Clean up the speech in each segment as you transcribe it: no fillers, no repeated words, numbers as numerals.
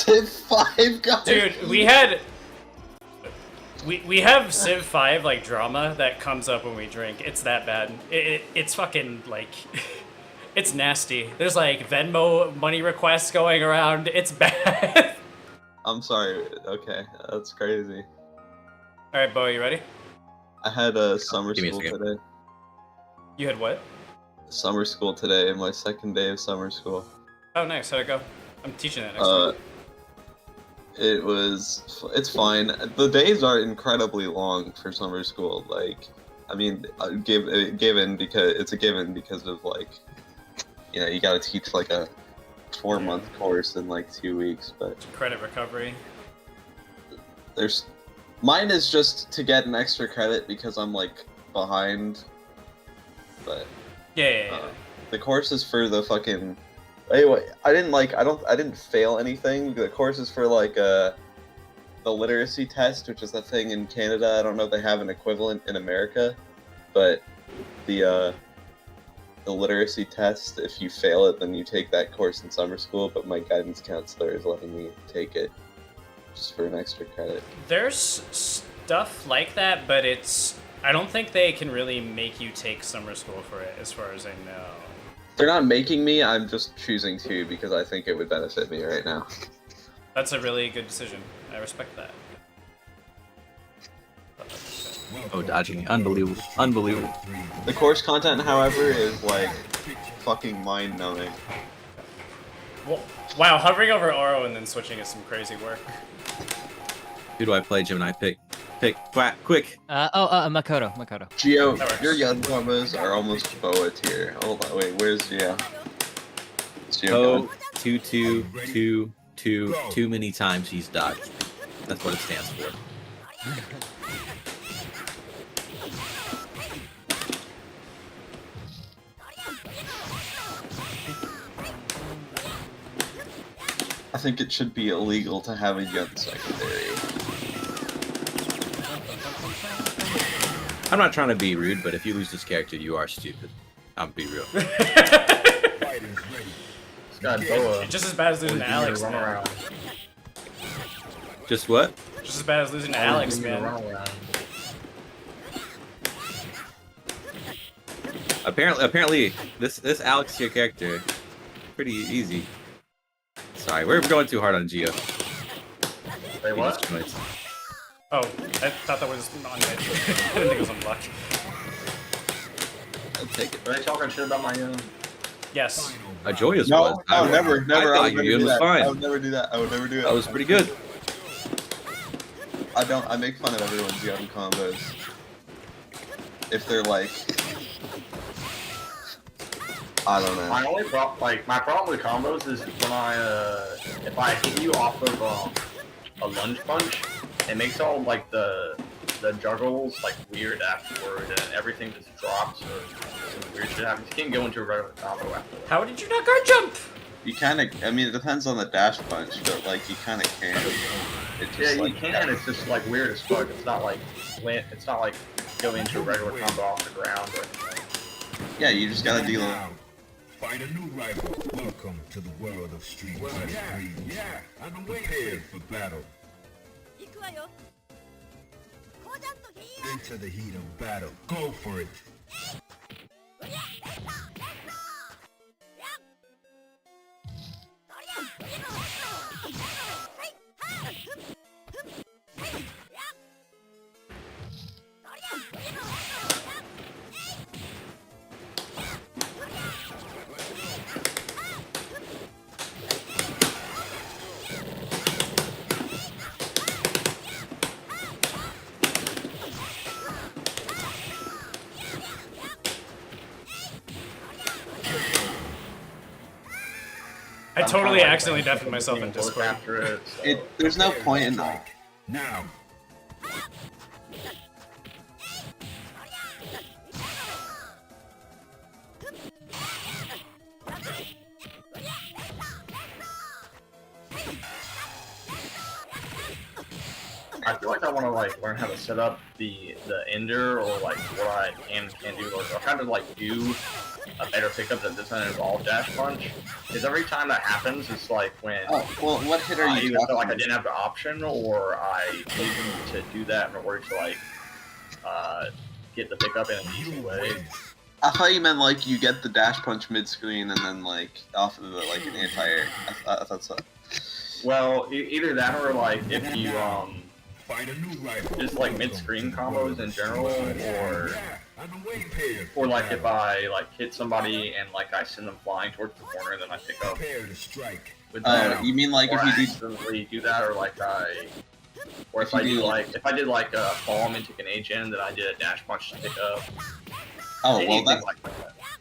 Civ 5, guys. Dude, we had. We have Civ 5 like drama that comes up when we drink. It's that bad. It's fucking like it's nasty. There's like Venmo money requests going around. It's bad. I'm sorry. Okay, that's crazy. All right, Bo, you ready? I had a summer Give me a school second. today. You had what? Summer school today, my second day of summer school. Oh, nice. How'd it go? I'm teaching that next week. It's fine. The days are incredibly long for summer school. Like, I mean, given because it's a given because of like, you know, you got to teach like a 4-month course in like 2 weeks. But Credit recovery. mine is just to get an extra credit because I'm like behind. But Yeah. the course is for the fucking. Anyway, I didn't fail anything. The course is for like the literacy test, which is a thing in Canada. I don't know if they have an equivalent in America, but the literacy test, if you fail it, then you take that course in summer school. But my guidance counselor is letting me take it just for an extra credit. There's stuff like that, but I don't think they can really make you take summer school for it, as far as I know. They're not making me. I'm just choosing to because I think it would benefit me right now. That's a really good decision. I respect that. Oh, dodging. Unbelievable. Unbelievable. The course content, however, is like fucking mind-numbing. Well, wow, hovering over Oro and then switching is some crazy work. Who do I play, Gemini? Pick. Quick. Makoto. Gio, That works. your Yun combos are almost Boa tier. Hold on, wait, where's Gio? Is Gio Oh, gone? too many times he's dodged. That's what it stands for. I think it should be illegal to have a Yun secondary. I'm not trying to be rude, but if you lose this character, you are stupid. I'm be real. God, Boa. Just as bad as losing to Alex, Run man. around. Just what? Just as bad as losing to Alex, man. Run around. Apparently, this Alex tier character, pretty easy. Sorry, we're going too hard on Geo. Wait, He what? just joins. Oh, I thought that was on it. I didn't think it was unblocked. I'll take it. Are they talking shit about my Yes. A joyous No, was. never. I I thought would never Yun do was that. fine. I would never do that. I would never do it. That was pretty good. I make fun of everyone's Yun combos. If they're like, I don't know. My only problem, my problem with combos is when if I hit you off of a lunge punch, it makes all like the juggles like weird afterward, and everything just drops or some weird shit happens. You can't go into a regular combo after that. How did you not guard jump? You kind of, I mean, it depends on the dash punch, but like you kind of can. It just Yeah, you like, can. It's just like weird as fuck. It's not like going into a regular combo off the ground. Or, yeah, you just gotta deal. Find a new rival. Welcome to the world of Street Fighter 3. Yeah, I've been prepared for battle. Into the heat of battle. Go for it. I totally accidentally deafened myself in Look Discord. after it. So. There's no point in that. Now. I feel like I want to like learn how to set up the ender or like what I can and can't do, or kind of like do a better pickup that doesn't involve dash punch. Because every time that happens, it's like when Oh, well, what hit are I you either felt like I talking didn't have the option, or I needed to do that in order to like get the pickup in an easy way. I thought you meant like you get the dash punch mid screen and then like off of the like an anti-air. I thought so. Well, either that or like if you Find a new rifle. just like mid-screen combos in general, Yeah, I've been waiting here. or like if I like hit somebody and like I send them flying towards the corner, then I pick up Prepare to strike. with that. You mean like or if I you do? accidentally do that, or like or if you I do, do like if I did like a bomb and took an H-in, then I did a dash punch to pick up. Oh well, Anything that like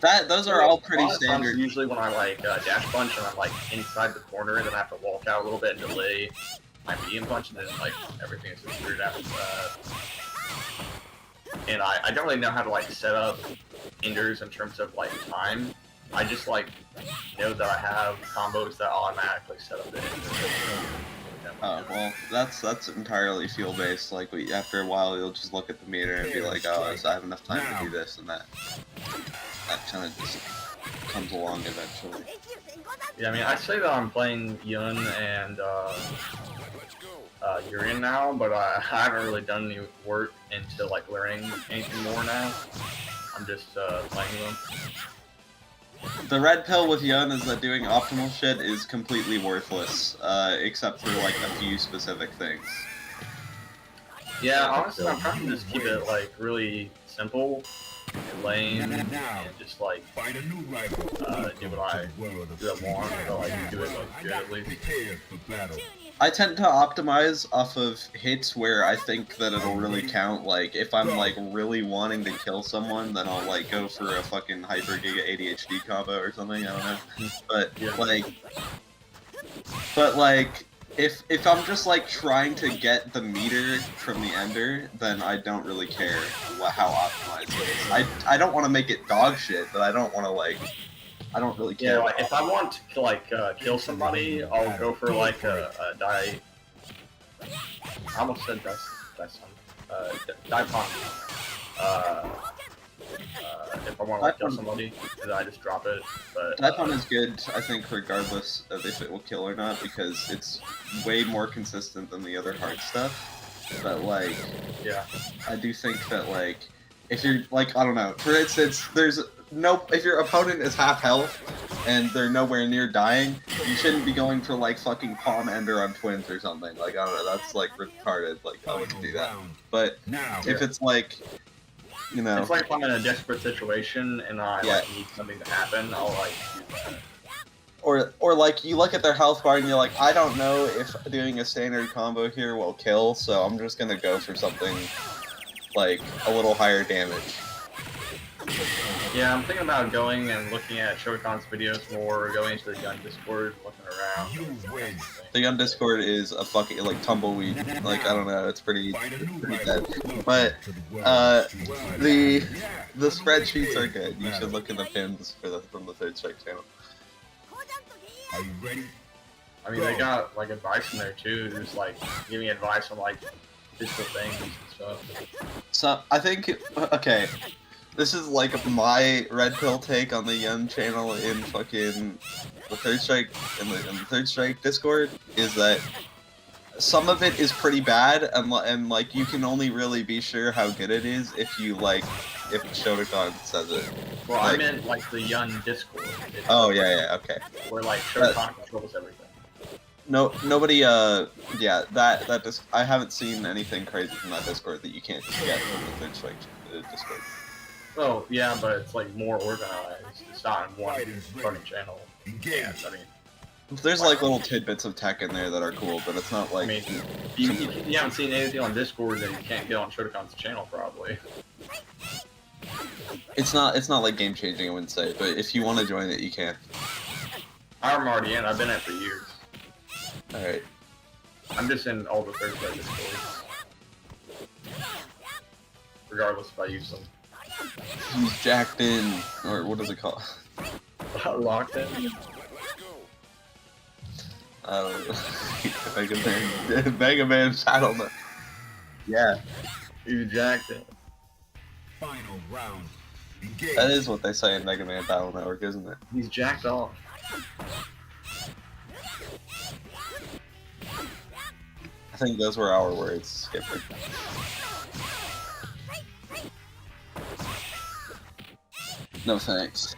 that. those are all pretty A lot of times, standard. Usually when I like dash punch and I'm like inside the corner, then I have to walk out a little bit and delay my medium punch, and then like everything is just screwed after that. And I don't really know how to like set up enders in terms of like time. I just like know that I have combos that automatically set up the ender. Oh well, that's entirely feel based. Like after a while, you'll just look at the meter and be like, oh, so I have enough time to do this and that. That kind of just comes along eventually. Yeah, I mean, I say that I'm playing Yun and Urian now, but I haven't really done any work into like learning anything more now. I'm just playing them. The red pill with Yun is that doing optimal shit is completely worthless, except for like a few specific things. Yeah, honestly, I'm trying to just keep it like really simple and lame, and just like Find a new rifle. do what I want, so I can do it like good at least. Prepare for battle. I tend to optimize off of hits where I think that it'll really count. Like, if I'm, like, really wanting to kill someone, then I'll, like, go for a fucking Hyper Giga ADHD combo or something, I don't know. But, Yeah. like, if I'm just, like, trying to get the meter from the ender, then I don't really care how optimized it is. I don't want to make it dog shit, but I don't want to, like, I don't really care. Yeah, like if I want to like kill somebody, I'll go for like a die. I almost said Daipon. If I want to like kill somebody, then I just drop it. But Daipon is good, I think, regardless of if it will kill or not, because it's way more consistent than the other hard stuff. But, like, yeah, I do think that, like, if you're, like, I don't know, for instance, if your opponent is half health and they're nowhere near dying, you shouldn't be going for, like, fucking Palm Ender on twins or something. Like, I don't know, that's, like, retarded. Like, I wouldn't do that. But Now. if it's, like, you know... it's like if I'm in a desperate situation and I Yeah. like need something to happen, I'll like do that. Or like, you look at their health bar and you're like, I don't know if doing a standard combo here will kill, so I'm just gonna go for something, like, a little higher damage. Yeah, I'm thinking about going and looking at Shotokan's videos more, going into the gun Discord, looking around. You win. The gun Discord is a fucking, like, tumbleweed. Like, I don't know, it's pretty dead. But, the spreadsheets are good. You should look in the pins from the Third Strike channel. Are you ready? I mean, they got like advice in there too, just like giving advice on like physical things and stuff. So, I think, okay, this is like my red pill take on the Yun channel in fucking the Third Strike, in the Third Strike Discord, is that some of it is pretty bad, and like, you can only really be sure how good it is if you, like, if Shotokan says it. Well, Like- I meant like the Yun Discord. It's Oh, yeah, okay. where like Shotokan controls everything. No, nobody, yeah, that I haven't seen anything crazy from that Discord that you can't just get from the Third Strike Discord. Oh yeah, but it's like more organized. It's not in one fucking channel. Engage. I mean, There's, like, little tidbits of tech in there that are cool, but it's not, I like... mean, you haven't seen anything on Discord that you can't get on Shotokan's channel probably. It's not like game changing, I wouldn't say, but if you want to join it, you can. I'm already in. I've been in it for years. All right. I'm just in all the Third Strike Discords. Regardless if I use them. He's jacked in, or what is it called? Locked in. Mega Man, Mega Man, I don't know. Yeah. You jacked it. Final round. Engage. That is what they say in Mega Man Battle Network, isn't it? He's jacked off. I think those were our words, Skipper. No thanks.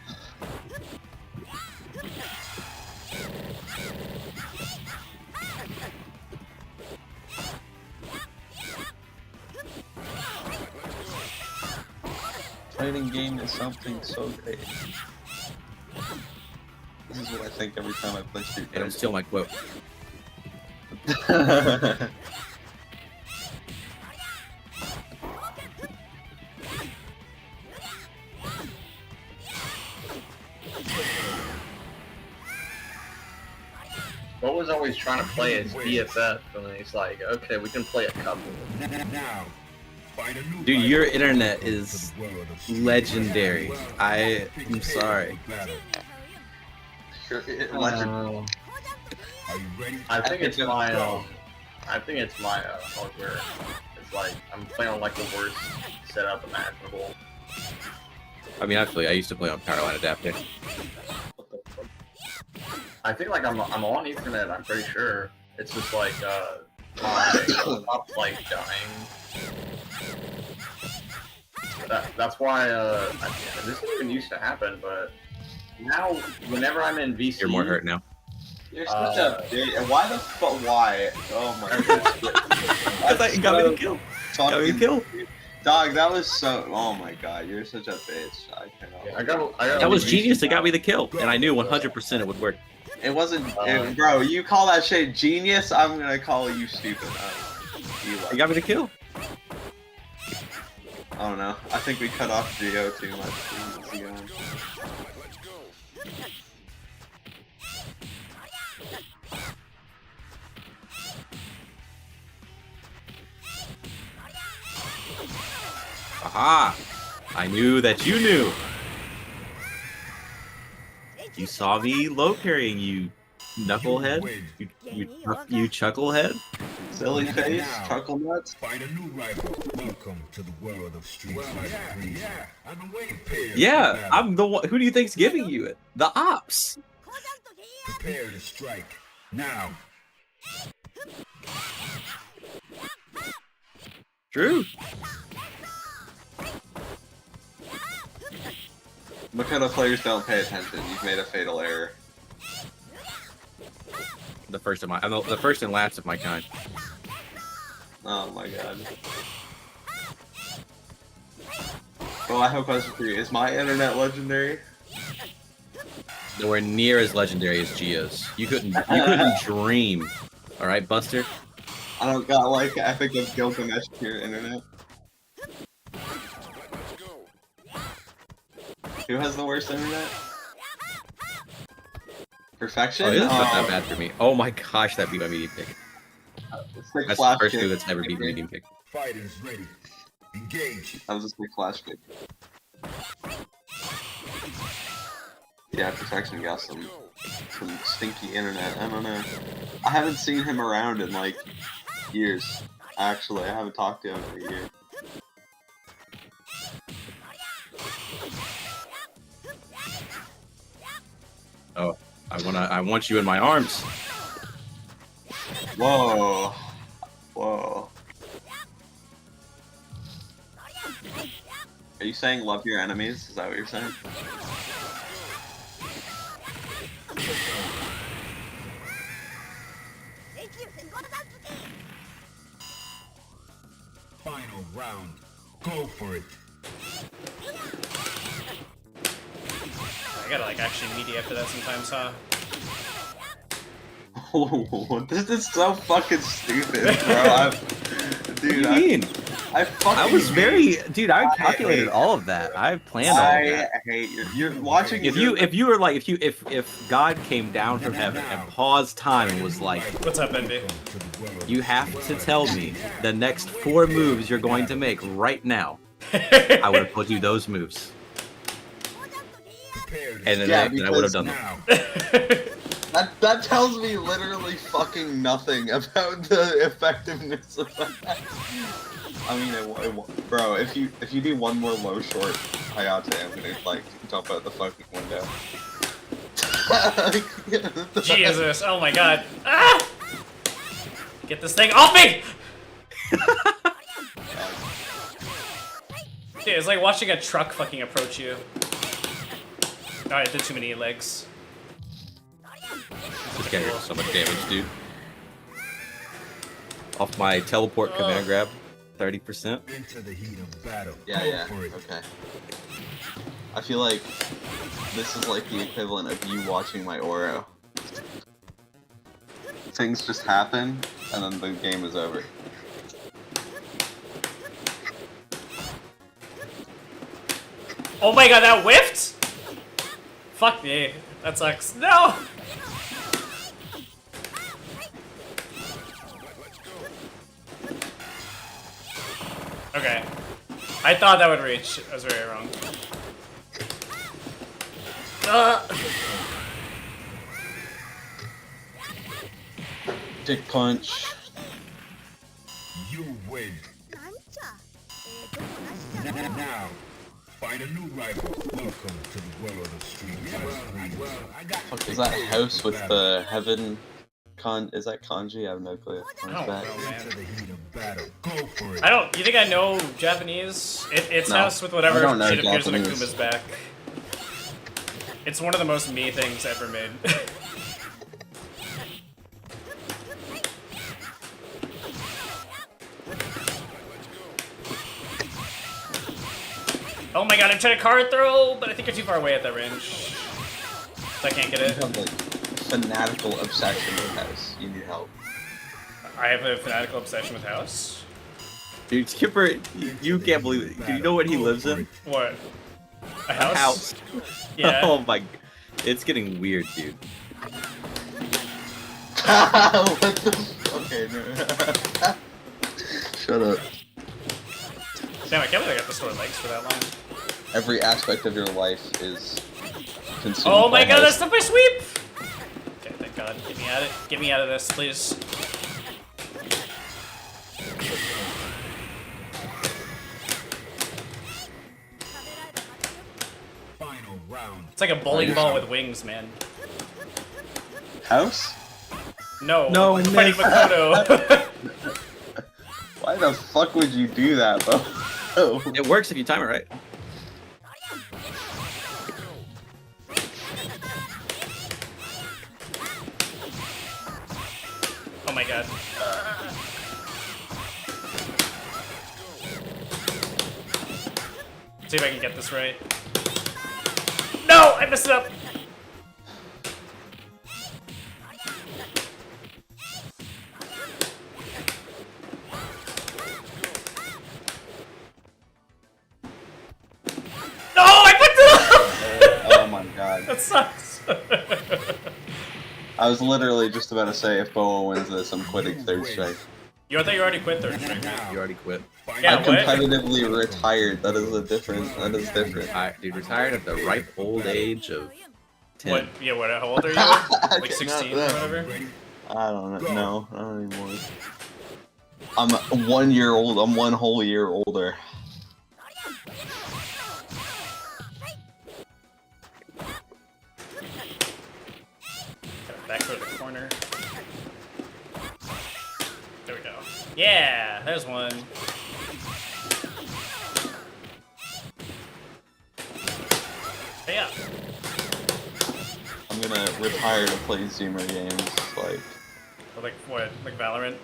Fighting game is something so great. This is what I think every time I play Street And I'm Fighter. still my quote. Bo was always trying to play as BFF, and then he's like, okay, we can play a couple. Now, find a new Dude, your rival. internet Welcome is to the world of Street legendary. Fighter. I'm Prepare sorry. for battle. Are you ready? I think it's my Go. I think it's my hardware. It's like I'm playing on like the worst setup imaginable. I mean, actually, I used to play on Powerline Adapter. I think like I'm on Ethernet. I'm pretty sure. It's just like my laptop's like dying. That's why this didn't even used to happen, but now whenever I'm in VC, You're more hurt now. You're such a bitch. And why the fuck? Why? Oh my god. I thought you got me the kill. Got me the kill. Dog, that was so. Oh my god, you're such a bitch. I cannot. I got That was genius. It got me the kill, and I knew 100% it would work. It wasn't. Bro, you call that shit genius? I'm gonna call you stupid. It got me the kill. I don't know. I think we cut off Geo too much. Aha! I knew that you knew. You saw me low carrying you, knucklehead. You chucklehead. Silly face, chuckle nuts. Find a new rival. Welcome to the world of Street Fighter 3. Yeah, I've been waiting. Prepare Yeah, for battle. I'm the one. Who do you think's giving you it? The ops. Prepare to strike. Now. True. Makoto players don't pay attention. You've made a fatal error. The first of my, I'm the first and last of my kind. Oh my god. Well, I have a question for you. Is my internet legendary? Nowhere near as legendary as Geo's. You couldn't dream. All right, Buster. I don't got like Epic of Gilgamesh tier internet. Who has the worst internet? Perfection? Oh, it's not that bad for me. Oh my gosh, that beat my medium pick. It's like That's flash the first kick. move that's ever beat medium pick. Fighters ready. Engage. That was just like flash kick. Yeah, Perfection got some stinky internet. I don't know. I haven't seen him around in like years. Actually, I haven't talked to him in a year. Oh, I want you in my arms. Whoa. Whoa. Are you saying love your enemies? Is that what you're saying? Final round. Go for it. I gotta like actually meet you after that sometimes, huh? This is so fucking stupid, bro. What do Dude, you mean? I fucking I was hate- very, dude. I I calculated hate- all of that. I planned all of I that. hate you. You're watching. If you were like, if God came down from heaven and paused time and was like, What's up, Envy? Welcome to the world of you have to tell me the next 4 moves you're going to make right now, I I would have told you those moves, Prepare to and then, Yeah, I would have because done them. now. That tells me literally fucking nothing about the effectiveness of that. I mean, bro, if you do one more low short Hayate, I'm gonna like jump out the fucking window. Jesus, oh my god. Ah! Get this thing off me! Dude, it's like watching a truck fucking approach you. Alright, I did too many legs. This guy did so much damage, dude. Off my teleport command grab, 30%. Into the heat of battle. Yeah, Go yeah, for it. okay. I feel like this is like the equivalent of you watching my Oro. Things just happen, and then the game is over. Oh my god, that whiffed? Fuck me. That sucks. No! Okay. I thought that would reach. I was very wrong. Dick punch. You win. Now, find a new rival. Welcome to the world of Street Fighter 3. I got Fuck, is that house with the heaven is that kanji? I have no clue. What is I don't that? know, man. into the heat of battle. Go for it. I don't. You think I know Japanese? It's No, house with whatever I don't know shit appears in Japanese. Akuma's back. It's one of the most me things ever made. Oh my god, I'm trying to card throw, but I think you're too far away at that range. So I can't get You it. have like fanatical obsession with house. You need help. I have a fanatical obsession with house. Dude, Skipper, you can't believe it. Do you know what he lives in? What? A house? House. Yeah. Oh my, it's getting weird, dude. What the? Okay, no. Shut up. Damn, I can't believe I got the store legs for that long. Every aspect of your life is consumed. Oh my by god, house. that's not my sweep! Okay, thank god. Get me out of it. Get me out of this, please. Final round. It's like a bowling ball with wings, man. House? No, No, I I'm fighting missed. Makoto. Why the fuck would you do that, bro? Oh. It works if you time it right. Oh my god. See if I can get this right. No! I messed it up! No! I fucked it up! Oh my god. That sucks. I was literally just about to say if Boa wins this, I'm quitting third strike. I thought you already quit third strike. You already quit. Yeah, I what? competitively retired. That is a different. That is different. Dude, retired at the ripe old age of 10. What? Yeah, what? How old are you? Okay, Like 16 or not that. whatever? I don't know. No, not anymore. I'm 1 year old. I'm 1 whole year older. Back toward the corner. There we go. Yeah, there's one. Hey up. I'm gonna retire to play Zoomer games Like what? Like Valorant?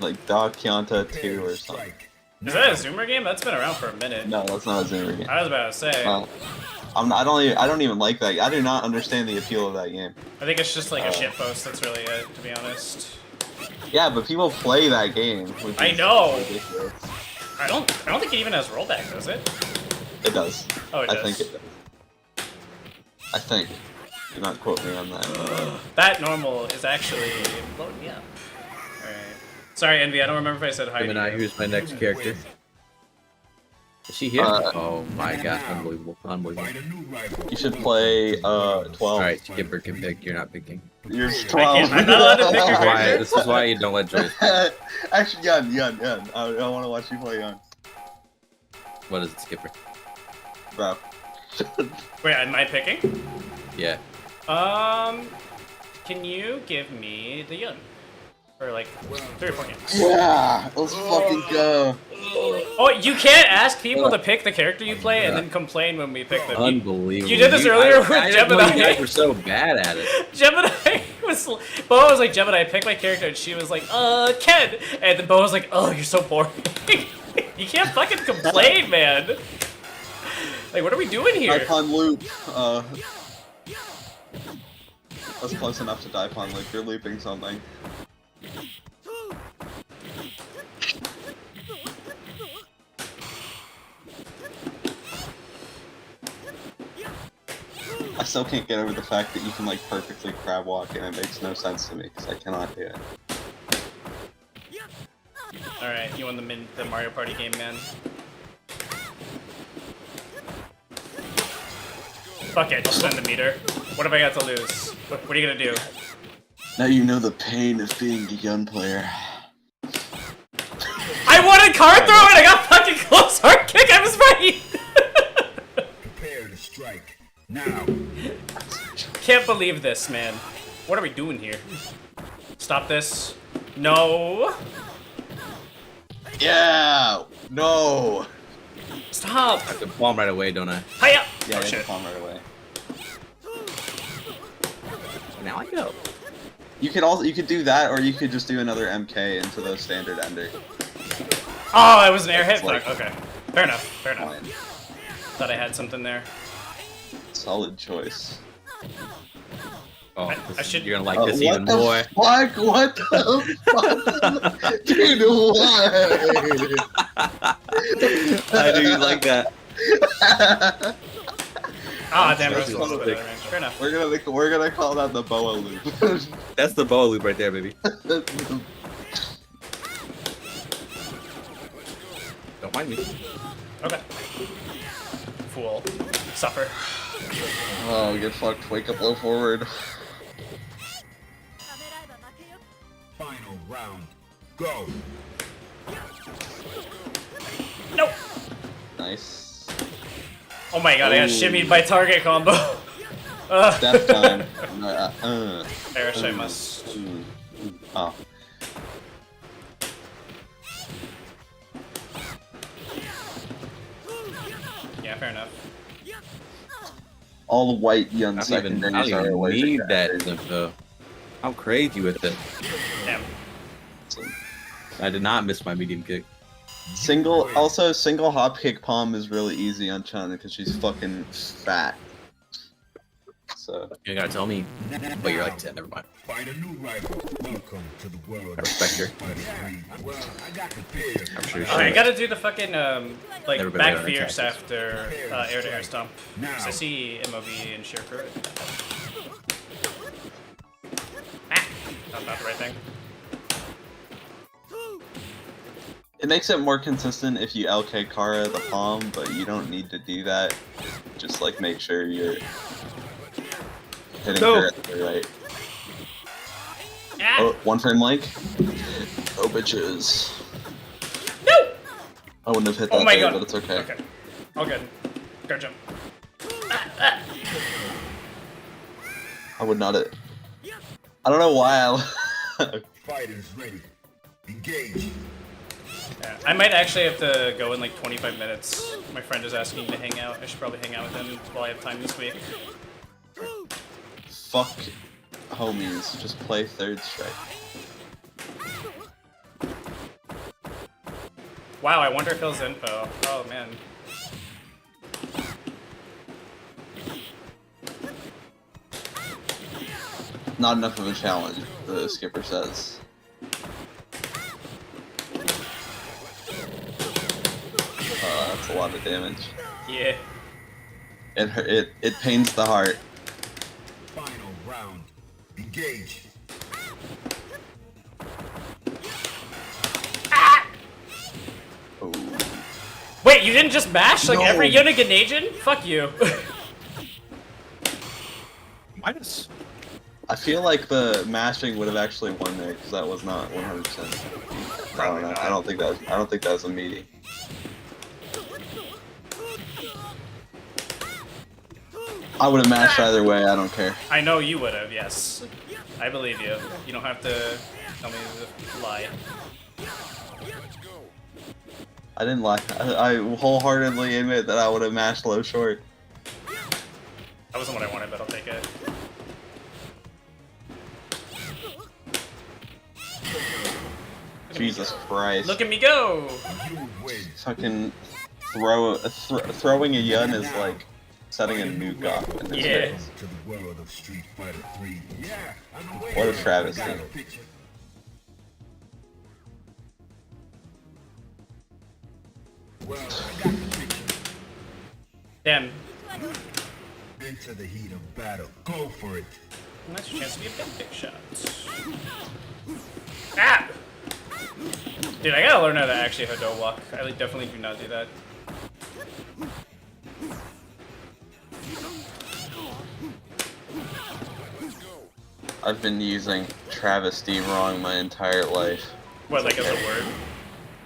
like Dog Kyanta 2 or something. Is that a Zoomer game? That's been around for a minute. No, that's not a Zoomer game. I was about to say. I don't even like that. I do not understand the appeal of that game. I think it's just like a shitpost. That's really it, to be honest. Yeah, but people play that game. Which I is know. ridiculous. I don't think it even has rollback, does it? It does. Oh, it I does. think it does. I think. Do not quote me on that. That normal is actually loading me up. Alright. Sorry, Envy, I don't remember if I said hi to Gemini, you. who's my next character? Is she here? Uh, Oh my god, unbelievable, unbelievable. Find a new rival. You should play 12. Alright, Skipper can pick, you're not picking. You're I 12. can't- I'm not allowed to pick your This is why, character? this is why you don't let Joyce. Actually, Yun. I want to watch you play Yun. What is it, Skipper? Bro. Wait, am I picking? Yeah. Can you give me the Yun? For like 3 or 4 games. Yeah, let's fucking go. Oh, you can't ask people to pick the character you play and then complain when we pick them. Unbelievable. You did this earlier with I didn't know Gemini. you guys were so bad at it. Gemini was. Bo was like, Gemini, pick my character, and she was like, Ken. And then Bo was like, oh, you're so boring. You can't fucking complain, man. Like, what are we doing here? Daipon loop. That's close enough to Daipon loop. You're looping something. I still can't get over the fact that you can like perfectly crab walk and it makes no sense to me because I cannot do it. Alright, you won the Mario Party game, man. Fuck it, spend the meter. What have I got to lose? What are you gonna do? Now you know the pain of being a young player. I wanted card throw and I got fucking close hard kick, I was right! Prepare to strike. Now. Can't believe this, man. What are we doing here? Stop this. No! Yeah! No! Stop! I have to palm right away, don't I? Hiya! Yeah, Oh you shit. palm right away. Now I go. You could do that, or you could just do another MK into the standard ender. Oh, it was an air hit? It's like- Fuck, okay. Fair enough, fair enough. Fine. Thought I had something there. Solid choice. Oh, I this, should- you're gonna like What this the even more. fuck? What the fuck? Dude, what? I knew you'd like that. Ah, damn, That's it was a little sick. bit of range. Fair enough. We're gonna call that the boa loop. That's the boa loop right there, baby. Don't mind me. Okay. Fool. Suffer. Oh, get fucked. Wake up low forward. Final round. Go. Nope! Nice. Oh my god, I got Ooh. shimmied by target combo. Death time. Perish, I must. Oh. Yeah, fair enough. All the white young I don't secondaries are even allergic need to that acid. info. I'm crazy with it. Damn. I did not miss my medium kick. Single hop kick palm is really easy on Chun because she's fucking fat. So You gotta tell me. But you're like 10, never mind. Find a new rival. Welcome to the world I respect her. Well, I got prepared. I'm sure I she gotta do the fucking, like, Never been back better at fierce tactics. after air-to-air stomp. Now. Sissy, MOV, and sheer crit. Ah! Not the right thing. it makes it more consistent if you LK Kara the palm, but you don't need to do that. Just like make sure you're hitting No. her at the right. Ah! Oh, one frame link. Oh bitches. No! I wouldn't have hit Oh that my there, god. but it's okay. Okay. All good. Go jump. I would not have. I don't know why I. Fighters ready. Engage. Yeah, I might actually have to go in like 25 minutes. My friend is asking to hang out. I should probably hang out with him while I have time this week. Fuck homies. Just play third strike. Wow, I wonder if Phil's info. Oh man. Not enough of a challenge, the skipper says. That's a lot of damage. Yeah. It pains the heart. Final round. Engage. Ooh. Wait, Wait, you didn't just mash like No. every Yunaganagen? Fuck you. Minus. I feel like the mashing would have actually won there because that was not 100%. I don't know. I don't think that was a meaty. I would have mashed either way. I don't care. I know you would have, yes. I believe you. You don't have to tell me to lie. I didn't lie. I wholeheartedly admit that I would have mashed low short. That wasn't what I wanted, but I'll take it. Jesus Christ. Look at me go! You win. Fucking throwing a yun is like setting a nuke off in his Yeah. face. To the world of Street Fighter 3. Yeah, I'm What a travesty. Well, I got the picture. Damn. Into the heat of battle. Go for it. That's your chance to be a big shot. Ah! Dude, I gotta learn how to actually Hado walk. I like, definitely do not do that. I've been using travesty wrong my entire life. What, like as a word?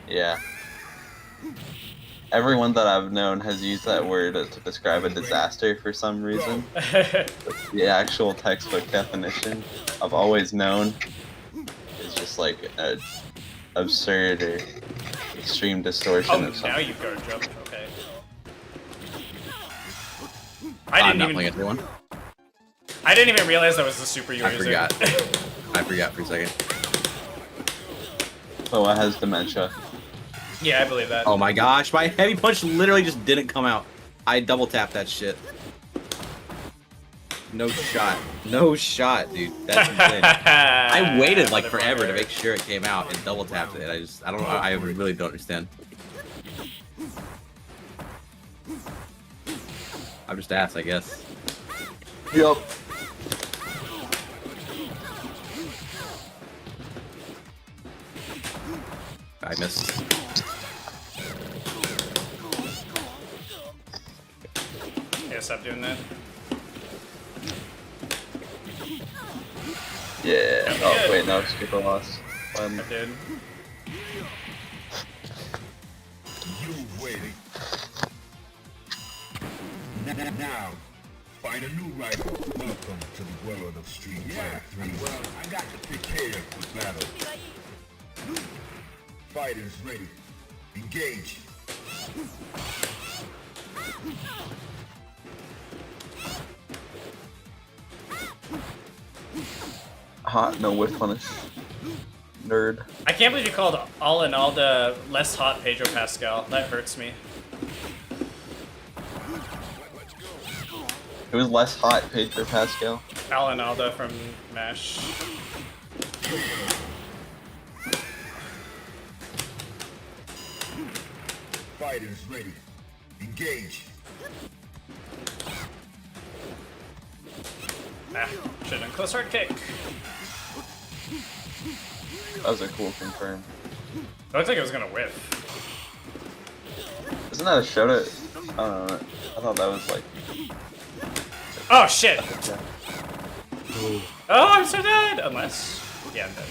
Yeah. Everyone that I've known has used that word to describe a disaster for some reason. The actual textbook definition I've always known is just like an absurd or extreme distortion Oh, of something. now you've got a jump. Okay. I'm not playing everyone. I didn't even realize that was the super you were I using. forgot. I forgot for a second. Oh, it has dementia. Yeah, I believe that. Oh my gosh, my heavy punch literally just didn't come out. I double tapped that shit. No shot. No shot, dude. That's insane. I waited like forever to make sure it came out and double tapped it. I don't know. I really don't understand. I'm just ass, I guess. Yup. I missed. Yeah, stop doing that. Yeah. That'd be Oh good. wait, no, skipper lost. I did. You win. Now, find a new rival. Welcome to the world of Street Fighter 3. Well, I got to prepare for battle. Fighters ready. Engage. Hot, no whiff punish. Nerd. I can't believe you called all in all the less hot Pedro Pascal. That hurts me. It was less hot, Pedro Pascal. Alan Alda from MASH. Fighters ready. Engage. Ah, should've done close hard kick. That was a cool confirm. It looked like it was gonna whiff. Isn't that a shout-out? I don't know. I thought that was like... Oh shit! Oh, I'm so dead! Unless... Yeah, I'm dead.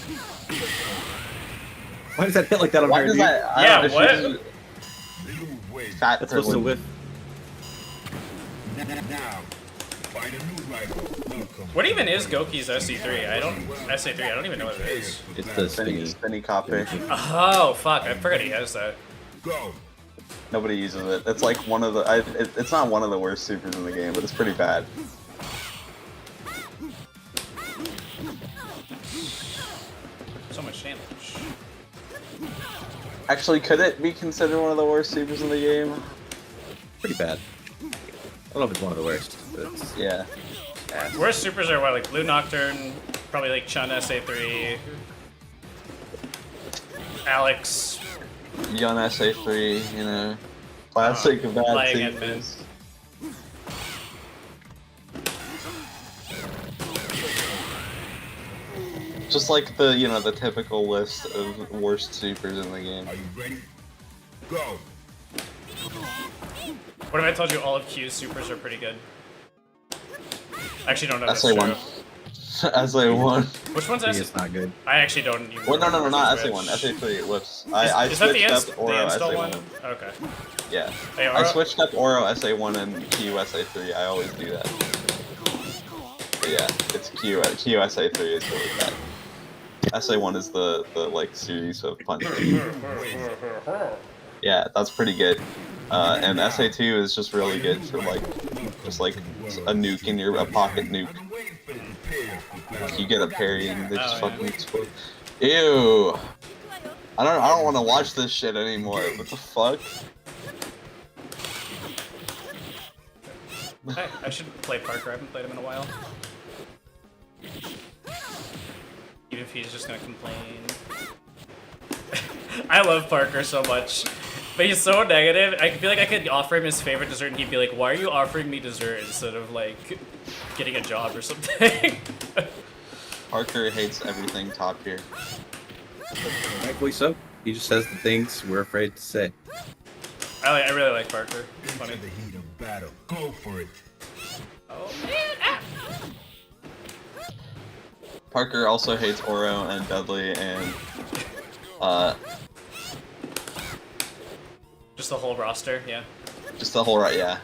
Why does that hit like that on Why her, does dude? that... I Yeah, don't know, what? she's You win. Fat That's supposed to privilege. whiff. Now, find a new rival. Welcome. What even is Goki's SC3? I don't even know what it is. It's the Spinny, spinny. spinny copter. Oh, fuck, I forgot he has that. Go. Nobody uses it. It's like one of the... it's not one of the worst supers in the game, but it's pretty bad. So much damage. Actually, could it be considered one of the worst supers in the game? Pretty bad. I don't know if it's one of the worst, but it's Yeah. Worst supers are what, like Blue Nocturne, probably like Chun SA3, Alex, Yun SA3, you know. Classic bad Flying supers. Just like the, the typical list of worst supers in the game. Are you ready? Go. What if I told you all of Q's supers are pretty good? I actually don't know. That's SA1. true. SA1. Which one's It's SA? not good. I actually don't even. Well, no, not which. SA1. SA3. Whoops. Is, I is that switched the, up the Oro install SA1. one? Okay. Yeah. Hey, I switched up Oro SA1 and Q SA3. I always do that. But yeah, it's Q SA3 is really bad. SA1 is the like series of punches. Yeah, that's pretty good. And SA2 is just really good for like a nuke in a pocket nuke. I've been waiting for the repairs for battle. You get a parry and they just Oh, fucking explode. Ew. I don't want to watch this shit anymore. What the fuck? Hey, I should play Parker. I haven't played him in a while. Even if he's just gonna complain. I love Parker so much. But he's so negative. I feel like I could offer him his favorite dessert and he'd be like, why are you offering me dessert instead of like getting a job or something? Parker hates everything top tier. Rightfully so. He just says the things we're afraid to say. I really like Parker. It's funny. Into the heat of battle. Go for it. Oh man! Ah! Parker also hates Oro and Dudley and Just the whole roster, yeah. just the whole right, yeah.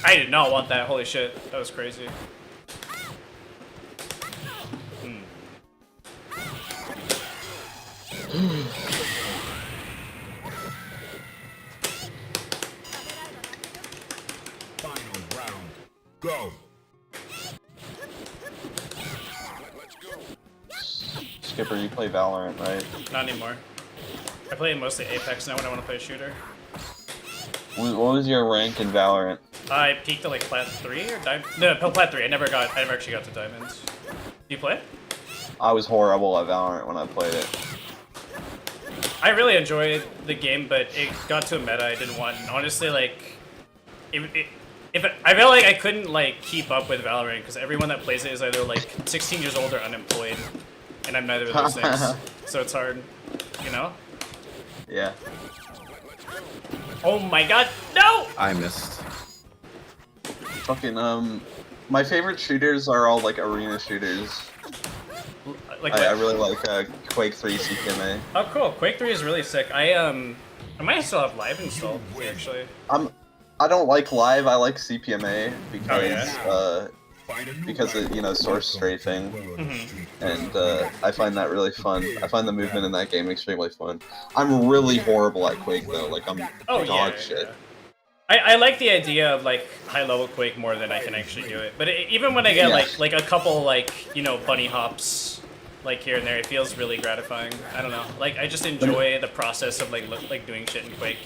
I did not want that. Holy shit, that was crazy. Final round. Go. Skipper, you play Valorant, right? Not anymore. I play mostly Apex now when I want to play a shooter. What was your rank in Valorant? I peaked at like Plat 3 or Diamond? No, Plat 3. I never actually got to Diamonds. Do you play? I was horrible at Valorant when I played it. I really enjoyed the game, but it got to a meta I didn't want. And honestly, like, I felt like I couldn't like keep up with Valorant because everyone that plays it is either like 16 years old or unemployed, and I'm neither of those things. So it's hard, you know. Yeah. Oh my god, no! I missed. Fucking my favorite shooters are all like arena shooters. Like, I really like Quake 3 CPMA. oh cool, Quake 3 is really sick. I might still have Live installed actually. I don't like live. I like CPMA because Oh, yeah? Find a new because rival. it, you know, source strafing, Well, the street and I find that really fun. I find the movement in that game extremely fun. I'm really horrible at Quake though. Like I'm Oh dog yeah, shit. yeah. I like the idea of like high level Quake more than I can actually do it. But even when I get Yeah. like a couple like, you know, bunny hops like here and there, it feels really gratifying. I don't know. Like I just enjoy the process of like doing shit in Quake.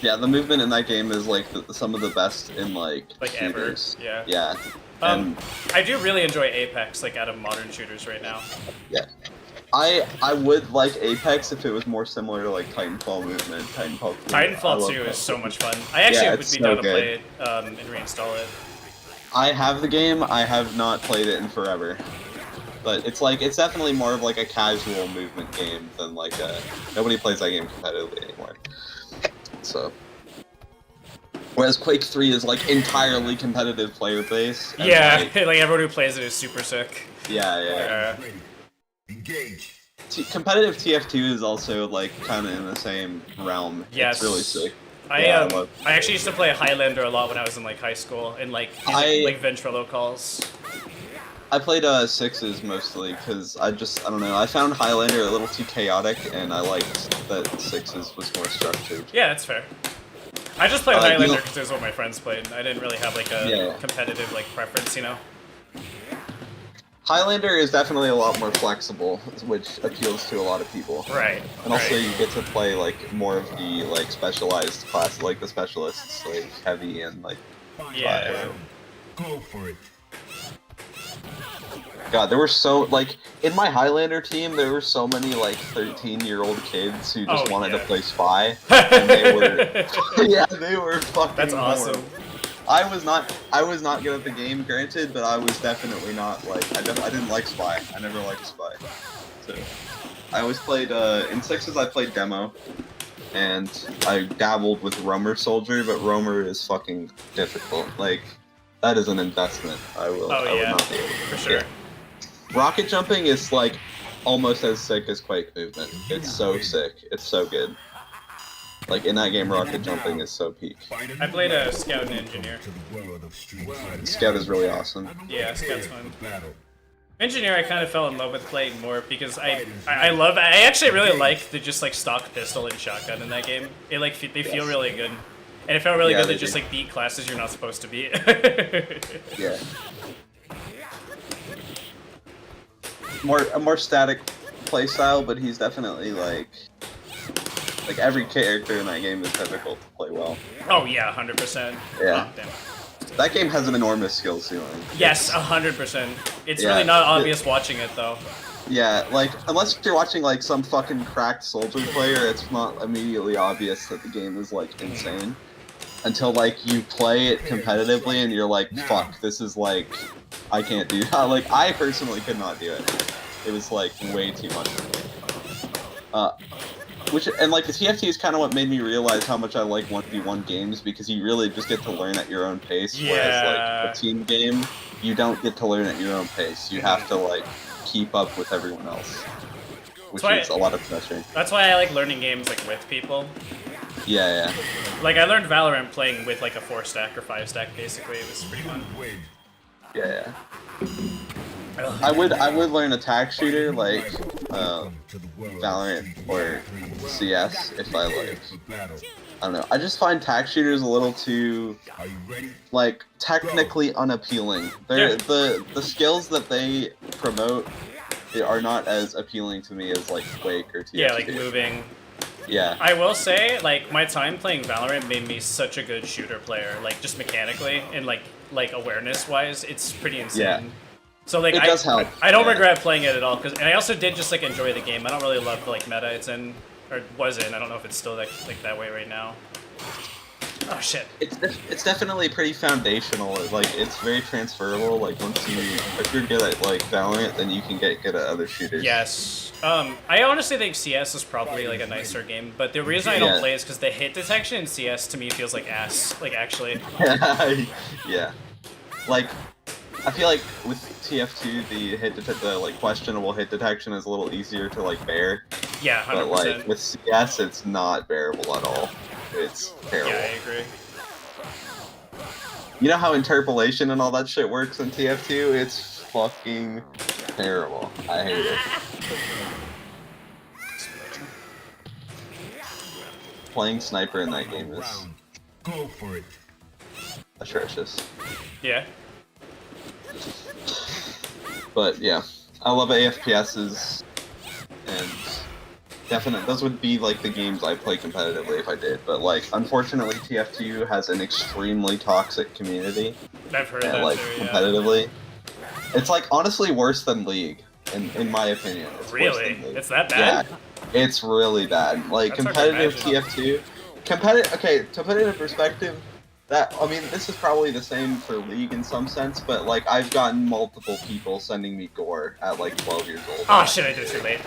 Yeah, the movement in that game is like some of the best in like Ever. shooters. Yeah. Yeah. And I do really enjoy Apex like out of modern shooters right now. yeah. I would like Apex if it was more similar to like Titanfall movement. Titanfall 2. I Titanfall love 2 is Titanfall. so much fun. I actually Yeah, would be it's so down to good. play it and reinstall it. I have the game. I have not played it in forever. But it's definitely more of like a casual movement game than like a nobody plays that game competitively anymore. So whereas Quake 3 is like entirely competitive player base. and, Yeah, like, like everyone who plays it is super sick. yeah. ready. Engage. Competitive TF2 is also like kind of in the same realm. Yes. It's really sick. I Yeah, I love- I actually used to play Highlander a lot when I was in like high school and like like Ventrilo calls. I played sixes mostly because I don't know. I found Highlander a little too chaotic, and I liked that sixes was more structured. Yeah, that's fair. I just played you Highlander know- because it was what my friends played. I didn't really have like a Yeah. competitive like preference, you know. Highlander is definitely a lot more flexible, which appeals to a lot of people. Right. And also right. you get to play like more of the like specialized class, like the specialists, like heavy and like Yeah. fire. Go for it. God, there were so like in my Highlander team, there were so many like 13-year-old kids who just Oh, wanted yeah. to play Spy, and they were yeah, they were fucking. That's awesome. horrible. I was not good at the game, granted, but I was definitely not like I didn't like Spy. I never liked Spy. So I always played in sixes. I played demo, and I dabbled with Roamer Soldier, but Roamer is fucking difficult. Like that is an investment. I will. Oh, I would yeah. not be able to. For sure. Yeah. Rocket jumping is like almost as sick as Quake movement. It's so sick. It's so good. Like in that game, rocket jumping is so peak. I played a Scout and Engineer. Scout is really awesome. Yeah, Scout's fun. Battle. Engineer, I kind of fell in love with playing more because I actually really like the just like stock pistol and shotgun in that game. It like they feel really good, and it felt really Yeah, good they to just do. like beat classes you're not supposed to beat. Yeah. A more static playstyle, but he's definitely like every character in that game is difficult to play well. Oh yeah, 100%. Yeah. Oh, damn. That game has an enormous skill ceiling. Yes, 100%. It's Yeah, really not it- obvious watching it though. Yeah, like unless you're watching like some fucking cracked soldier player, it's not immediately obvious that the game is like insane. Until like you play it competitively and you're like, fuck, this is like I can't do that. Like I personally could not do it. It was like way too much for me. Which and like the TFT is kind of what made me realize how much I like 1v1 games because you really just get to learn at your own pace. Whereas Yeah. like a team game, you don't get to learn at your own pace. You have to like keep up with everyone else, which That's why- is a lot of pressure. That's why I like learning games like with people. Yeah, Like I learned Valorant playing with like a 4-stack or 5-stack basically. It was pretty fun. yeah. I would learn attack shooter like Valorant or CS if I like. I don't know. I just find tack shooters a little too Are you ready? like technically unappealing. They're Yeah. the skills that they promote are not as appealing to me as like Quake or TFT. Yeah, like moving. Yeah. I will say, like, my time playing Valorant made me such a good shooter player, like, just mechanically and, like awareness-wise, it's pretty insane. Yeah. So, like, It does help. I don't Yeah. regret playing it at all, and I also did just, like, enjoy the game. I don't really love the, like, meta it's in, or was in. I don't know if it's still, like that way right now. Oh, shit. It's definitely pretty foundational. Like it's very transferable. Like if you're good at like Valorant, then you can get good at other shooters. Yes. I honestly think CS is probably, like, a nicer game, but the reason I don't Yeah. play is because the hit detection in CS, to me, feels like ass. Like, actually. Yeah. Like I feel like with TF2 the like questionable hit detection is a little easier to like bear. Yeah, 100%. But like with CS it's not bearable at all. It's terrible. Yeah, I agree. You know how interpolation and all that shit works in TF2? It's fucking terrible. I hate it. Playing sniper in that game is Round. Go for it. atrocious. Yeah. But yeah, I love AFPSs, and definitely those would be like the games I play competitively if I did. But like, unfortunately, TF2 has an extremely toxic community, I've heard and that like too, yeah. competitively, it's like honestly worse than League, in my opinion. It's worse Really? than League. It's that bad? Yeah, it's really bad. Like That's hard to competitive imagine. TF2, competitive. Okay, to put it in perspective, that I mean, this is probably the same for League in some sense, but like I've gotten multiple people sending me gore at like 12 years old. Oh shit, I did it too late.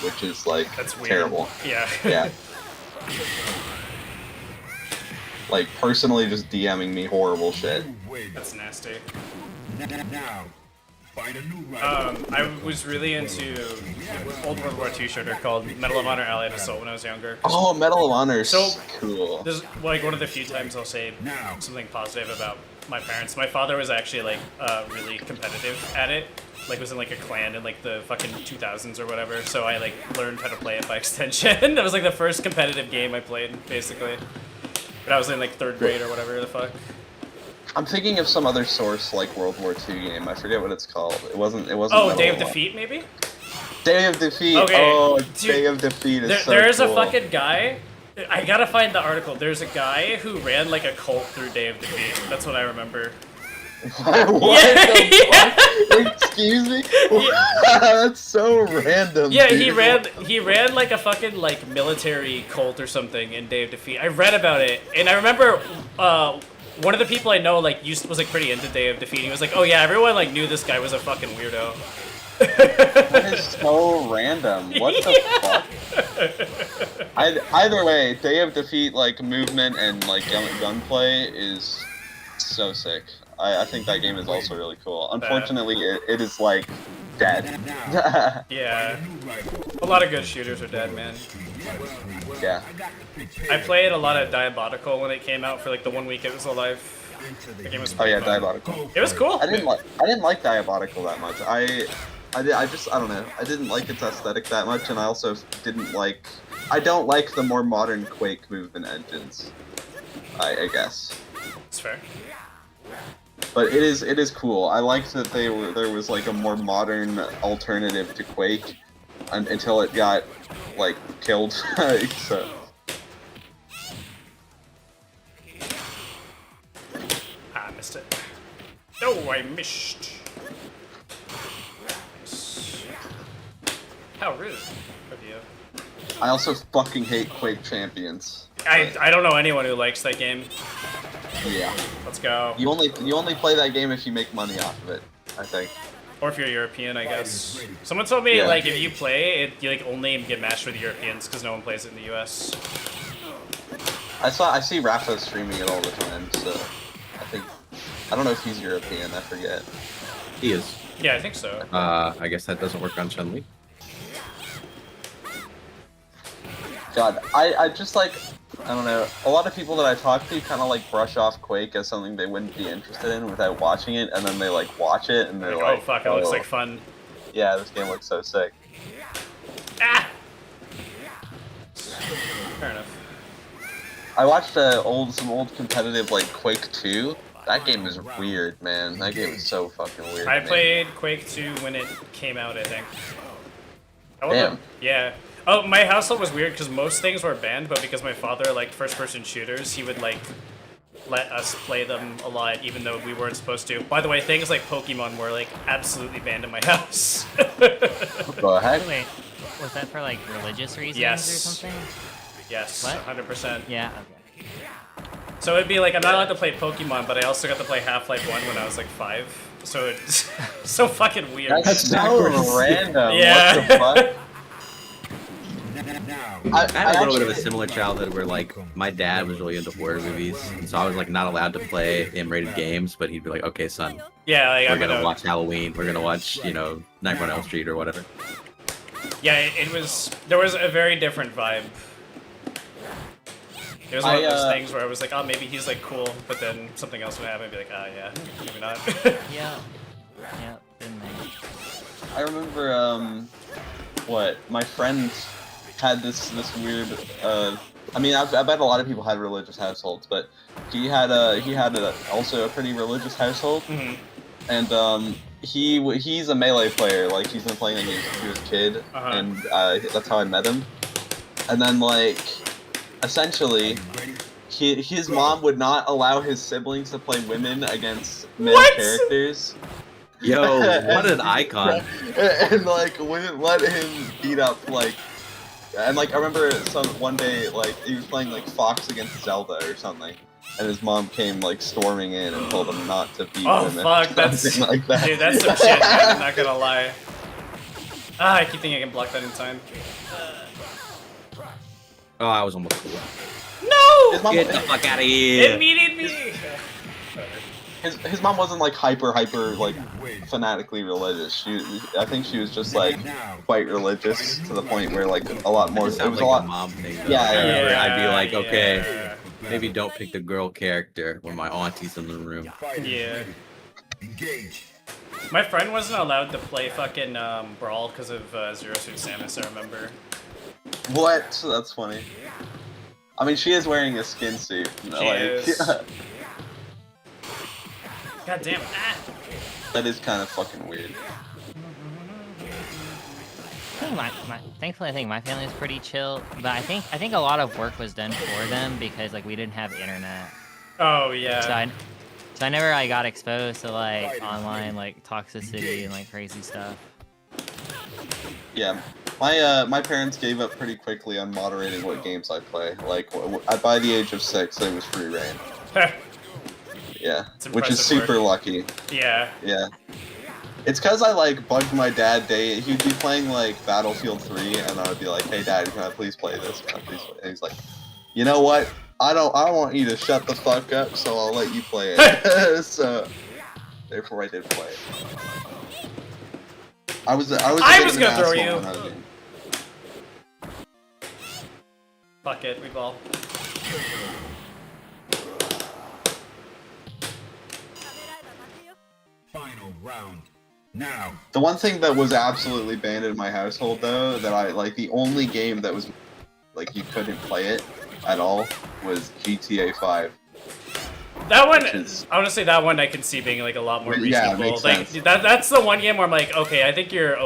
Which is like That's weird. terrible. Yeah. Yeah. Like personally just DMing me horrible shit. You win. That's nasty. Now, find a new rival. I was really into old World War II shooter called Medal of Honor Allied Assault when I was younger. Oh, Medal of Honor. So- Cool. This is like one of the few times I'll say something positive about my parents. My father was actually like really competitive at it. Like was in like a clan in like the fucking 2000s or whatever. So I like learned how to play it by extension. That was like the first competitive game I played basically. But I was in like 3rd grade or whatever the fuck. I'm thinking of some other source like World War II game. I forget what it's called. It wasn't. Oh, Medal Day of Honor. Defeat maybe? Day of Defeat. Okay, Oh, dude, Day of Defeat is so There's cool. a fucking guy. I gotta find the article. There's a guy who ran like a cult through Day of Defeat. That's what I remember. What Yeah. the fuck? Excuse me? That's so random. Yeah, dude. he ran like a fucking like military cult or something in Day of Defeat. I read about it, and I remember one of the people I know like was like pretty into Day of Defeat. He was like, "Oh yeah, everyone like knew this guy was a fucking weirdo." That is so random. What the fuck? Either way, Day of Defeat like movement and like gunplay is so sick. I think that game is also really cool. Unfortunately, it is like dead. Yeah, a lot of good shooters are dead, man. Yeah. I played a lot of Diabolical when it came out for like the 1 week it was alive. The game was Oh yeah, pretty fun. Diabolical. It was cool. I didn't like Diabolical that much. I don't know. I didn't like its aesthetic that much, and I also didn't like. I don't like the more modern Quake movement engines. I guess. It's fair. But it is cool. I liked that there was like a more modern alternative to Quake, until it got like killed. So. I missed it. Oh, I missed. How rude of you. I also fucking hate Quake Champions. I don't know anyone who likes that game. Yeah. Let's go. You only play that game if you make money off of it, I think. Or if you're European, I guess. Someone told me, Yeah. like, if you play it, you, like, only get matched with Europeans because no one plays it in the US. I see Rafa streaming it all the time, so I don't know if he's European, I forget. He is. Yeah, I think so. I guess that doesn't work on Chun-Li. God, I just like, I don't know, a lot of people that I talk to kind of like brush off Quake as something they wouldn't be interested in without watching it, and then they like watch it and they're Like, like, oh, fuck, it looks like fun. yeah, this game looks so sick. Ah! Fair enough. I watched some old competitive like Quake 2. That game is weird, man. That game is so fucking weird. I to me. played Quake 2 when it came out, I think. Damn. Yeah. Oh, my household was weird because most things were banned, but because my father liked first-person shooters, he would, like, let us play them a lot, even though we weren't supposed to. By the way, things like Pokemon were, like, absolutely banned in my house. Go ahead. Wait, was that for like religious reasons Yes. or something? Yes, What? 100%. Yeah, okay. So it'd be like, I'm not allowed to play Pokemon, but I also got to play Half-Life 1 when I was, like, 5. So it's so fucking weird. That's so backwards. random. Yeah. What the fuck? I had a little bit of a actually- similar childhood where, like, my dad was really into horror movies, and so I was, like, not allowed to play M-rated games, but he'd be like, okay, son, Yeah, like, we're I'm gonna watch Halloween, we're gonna watch, you know, Nightmare on Elm Street or whatever. Yeah, it was. There was a very different vibe. It was one of those things where I was like, oh, maybe he's like cool, but then something else would happen, and be like, ah, yeah, maybe not. Yeah. Yeah, been there. I remember, my friend had this weird, I mean, I bet a lot of people had religious households, but he had also a pretty religious household, Mhm. and, he's a Melee player, like, he's been playing that game since he was a kid, Uh-huh. and, that's how I met him. And then, like, essentially, his mom would not allow his siblings to play women against male What? characters. Yo, what an icon. And like wouldn't let him beat up like, and like I remember one day like he was playing like Fox against Zelda or something, and his mom came like storming in and told him not to beat Oh, women. fuck, that's- something like that. Dude, that's some shit, man, I'm not gonna lie. Ah, I keep thinking I can block that in time. Oh, I was almost cool. No! His mom, Get the fuck out of here. It needed me! his mom wasn't like hyper like fanatically religious. I think she was just like quite religious to the point where like a lot more. It It sounds was like a lot. mom thing. Though. Yeah, I yeah, remember I'd be like, yeah. okay, maybe don't pick the girl character when my auntie's in the room. Yeah. Engage. My friend wasn't allowed to play fucking Brawl because of Zero Suit Samus, I remember. What? That's funny. I mean, she is wearing a skin suit. She Like, is. God damn. Ah. that is kind of fucking weird. Thankfully, I think my family is pretty chill, but I think a lot of work was done for them because like we didn't have internet. Oh, yeah. So I never got exposed to like online like toxicity and like crazy stuff. Yeah, my parents gave up pretty quickly on moderating what games I play. Like by the age of 6, it was free reign. Yeah, which is impressive super work. lucky. Yeah. Yeah. It's cause I like bugged my dad he'd be playing like Battlefield 3 and I would be like, hey dad, can I please play this? Can I please play? And he's like, you know what? I want you to shut the fuck up, so I'll let you play it. So therefore I did play it. I was I a was bit of an gonna throw asshole you. when I was young. Fuck it, we ball. Final round. Now. The one thing that was absolutely banned in my household though, that I like the only game that was like you couldn't play it at all was GTA 5. That one, Which is- honestly, that one I can see being like a lot more Yeah, it reasonable. makes Like sense. that's the one game where I'm like, okay, I think you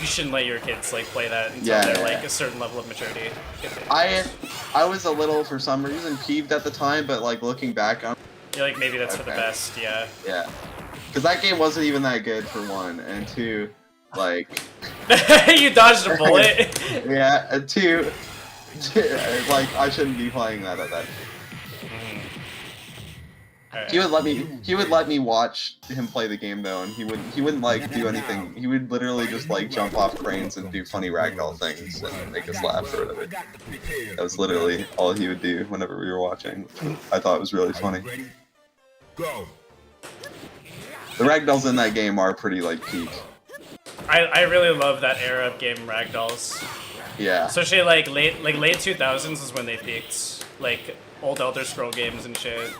shouldn't let your kids like play that until Yeah, they're yeah, like yeah. a certain level of maturity. I was a little, for some reason, peeved at the time, but like looking back on You're like, maybe that's for the Okay. best, yeah. yeah, because that game wasn't even that good for one, and two, like You dodged a bullet. yeah, and two, like I shouldn't be playing that at that. Alright. He would let me watch him play the game though, and he wouldn't like do anything. He would literally just like jump off cranes and do funny ragdoll things and make us laugh or whatever. That was literally all he would do whenever we were watching. I thought it was really funny. Ready? Go. The ragdolls in that game are pretty like peak. I really love that era of game ragdolls. Yeah. Especially like late 2000s is when they peaked. Like old Elder Scroll games and shit.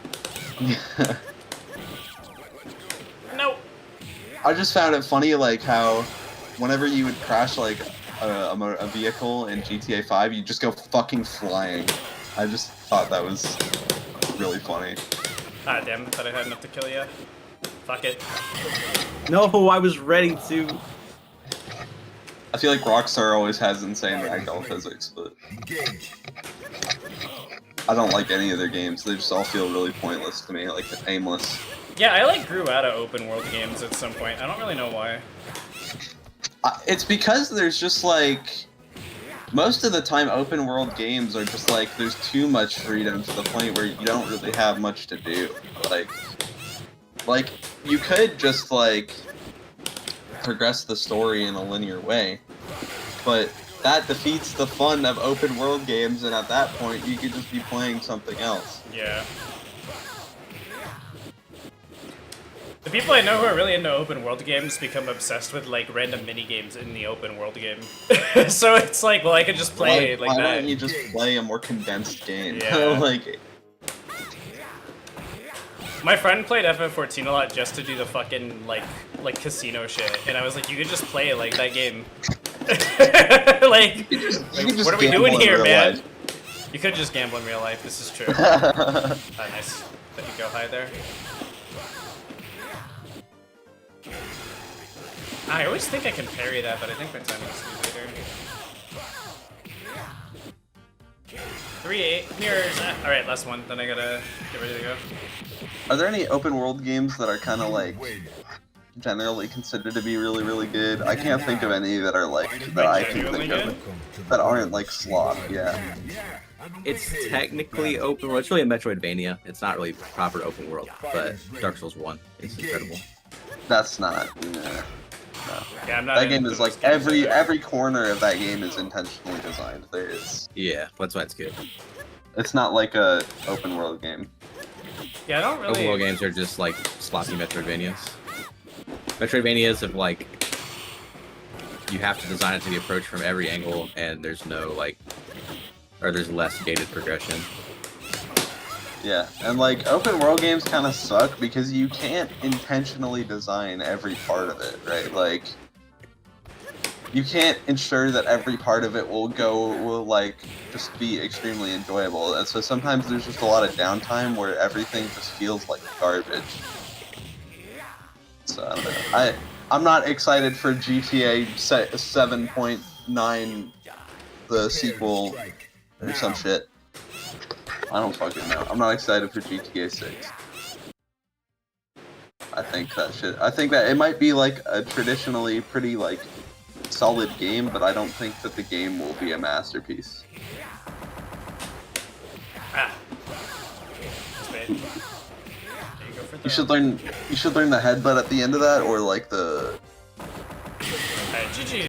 No. I just found it funny like how whenever you would crash like a vehicle in GTA 5, you just go fucking flying. I just thought that was really funny. Ah damn, I thought I had enough to kill you. Fuck it. No, I was ready to. I feel like Rockstar always has insane ragdoll physics, but Engage. I don't like any of their games. They just all feel really pointless to me, like aimless. Yeah, I like grew out of open world games at some point. I don't really know why. It's because there's just like most of the time open world games are just like there's too much freedom to the point where you don't really have much to do. Like you could just like progress the story in a linear way, but that defeats the fun of open world games, and at that point you could just be playing something else. Yeah. The people I know who are really into open world games become obsessed with like random mini games in the open world game. So it's like, well, I could just play why like don't that. you just play a more condensed game? Yeah. Like My friend played FF14 a lot just to do the fucking like casino shit, and I was like, you could just play like that game. Like, you could like, just what are we gamble doing in here, real man? life. You could just gamble in real life. This is true. Nice. Let you go high there. I always think I can parry that, but I think my time is too later. 3-8 mirrors. All right, last one. Then I gotta get ready to go. Are there any open world games that are kind of like Win. generally considered to be really, really good? I can't think of any that are like that I can Genuinely think of good? Welcome to the that aren't world like of slot. street Yeah. fighting. Yeah, I've been It's prepared for technically battle. open world. It's really a Metroidvania. It's not really proper open world, but Dark Souls 1 is incredible. That's not. Nah. Yeah, I'm not. That into game is those like games either. every corner of that game is intentionally designed. There is. Yeah, that's why it's good. It's not like a open world game. Yeah, I don't really. Open world games are just like sloppy Metroidvanias. Metroidvanias of like you have to design it to be approached from every angle, and there's no like, or there's less gated progression. Yeah, and like open world games kind of suck because you can't intentionally design every part of it, right? Like you can't ensure that every part of it will like just be extremely enjoyable. And so sometimes there's just a lot of downtime where everything just feels like garbage. So I don't know. I'm not excited for GTA 7.9 the sequel Strike. or some shit. I don't fucking know. I'm not excited for GTA 6. I think that it might be like a traditionally pretty like solid game, but I don't think that the game will be a masterpiece. Ah. That's bad. There you go for You should learn the headbutt at the end of that, or like the Alright, GG.